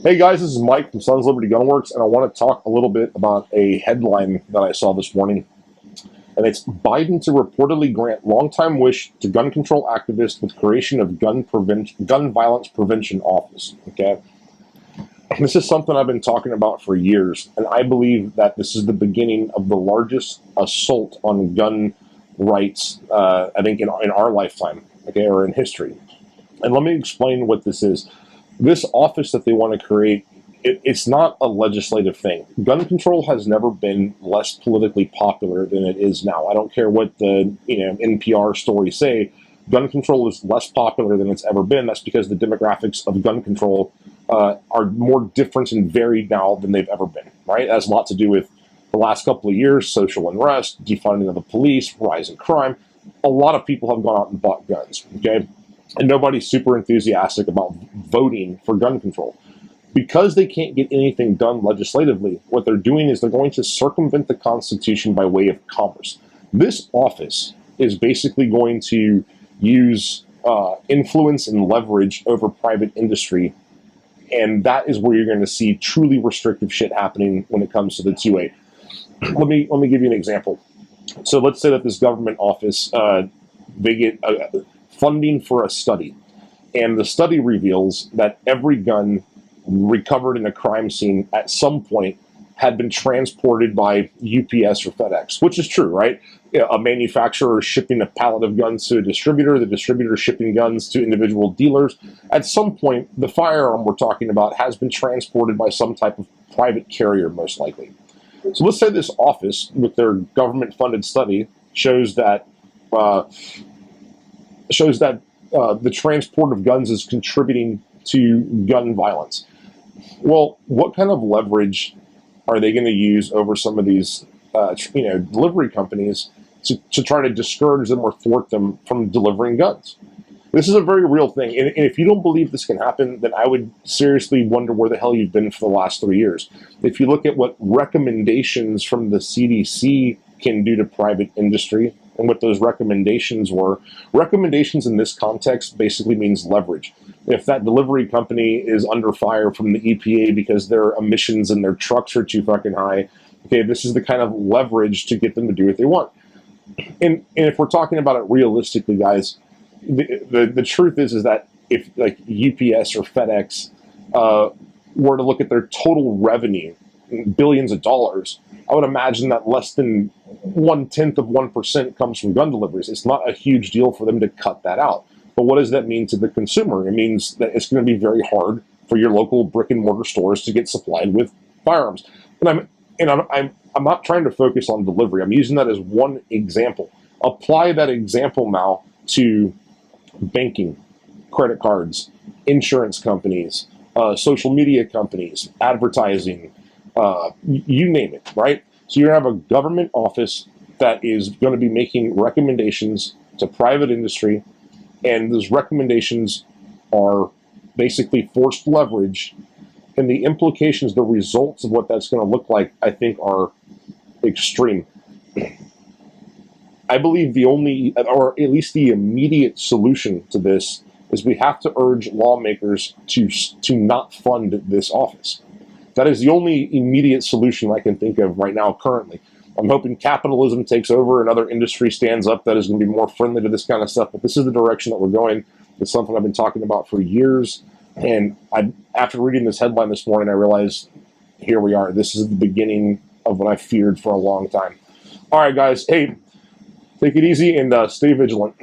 Hey guys, this is Mike from Sons Liberty Gunworks, and I want to talk a little bit about a headline that I saw this morning. And it's Biden to reportedly grant longtime wish to gun control activists with creation of gun violence prevention office. Okay, this is something I've been talking about for years, and I believe that this is the beginning of the largest assault on gun rights. I think in our lifetime, okay, or in history. And let me explain what this is. This office that they want to create, it's not a legislative thing. Gun control has never been less politically popular than it is now. I don't care what the NPR stories say. Gun control is less popular than it's ever been. That's because the demographics of gun control are more different and varied now than they've ever been. Right? It has a lot to do with the last couple of years, social unrest, defunding of the police, rise in crime. A lot of people have gone out and bought guns. Okay. And nobody's super enthusiastic about voting for gun control. Because they can't get anything done legislatively, what they're doing is they're going to circumvent the Constitution by way of commerce. This office is basically going to use influence and leverage over private industry, and that is where you're going to see truly restrictive shit happening when it comes to the 2A. Let me give you an example. So let's say that this government office, they get funding for a study, and the study reveals that every gun recovered in a crime scene at some point had been transported by UPS or FedEx, which is true, right? A manufacturer is shipping a pallet of guns to a distributor, the distributor is shipping guns to individual dealers. At some point, the firearm we're talking about has been transported by some type of private carrier, most likely. So let's say this office, with their government-funded study, shows that the transport of guns is contributing to gun violence. Well, what kind of leverage are they going to use over some of these, delivery companies to try to discourage them or thwart them from delivering guns? This is a very real thing. And if you don't believe this can happen, then I would seriously wonder where the hell you've been for the last 3 years. If you look at what recommendations from the CDC can do to private industry, and what those recommendations were. Recommendations in this context basically means leverage. If that delivery company is under fire from the EPA because their emissions in their trucks are too fucking high, okay, this is the kind of leverage to get them to do what they want. And if we're talking about it realistically, guys, the truth is that if like UPS or FedEx were to look at their total revenue, billions of dollars, I would imagine that less than 0.1% comes from gun deliveries. It's not a huge deal for them to cut that out. But what does that mean to the consumer? It means that it's going to be very hard for your local brick and mortar stores to get supplied with firearms. And I'm not trying to focus on delivery. I'm using that as one example. Apply that example now to banking, credit cards, insurance companies, social media companies, advertising, you name it, right? So you have a government office that is going to be making recommendations to private industry, and those recommendations are basically forced leverage, and the implications, the results of what that's going to look like, I think are extreme. I believe the only, or at least the immediate solution to this is we have to urge lawmakers to not fund this office. That is the only immediate solution I can think of right now, currently. I'm hoping capitalism takes over and other industry stands up that is going to be more friendly to this kind of stuff. But this is the direction that we're going. It's something I've been talking about for years. And after reading this headline this morning, I realized here we are. This is the beginning of what I feared for a long time. All right, guys. Hey, take it easy and stay vigilant.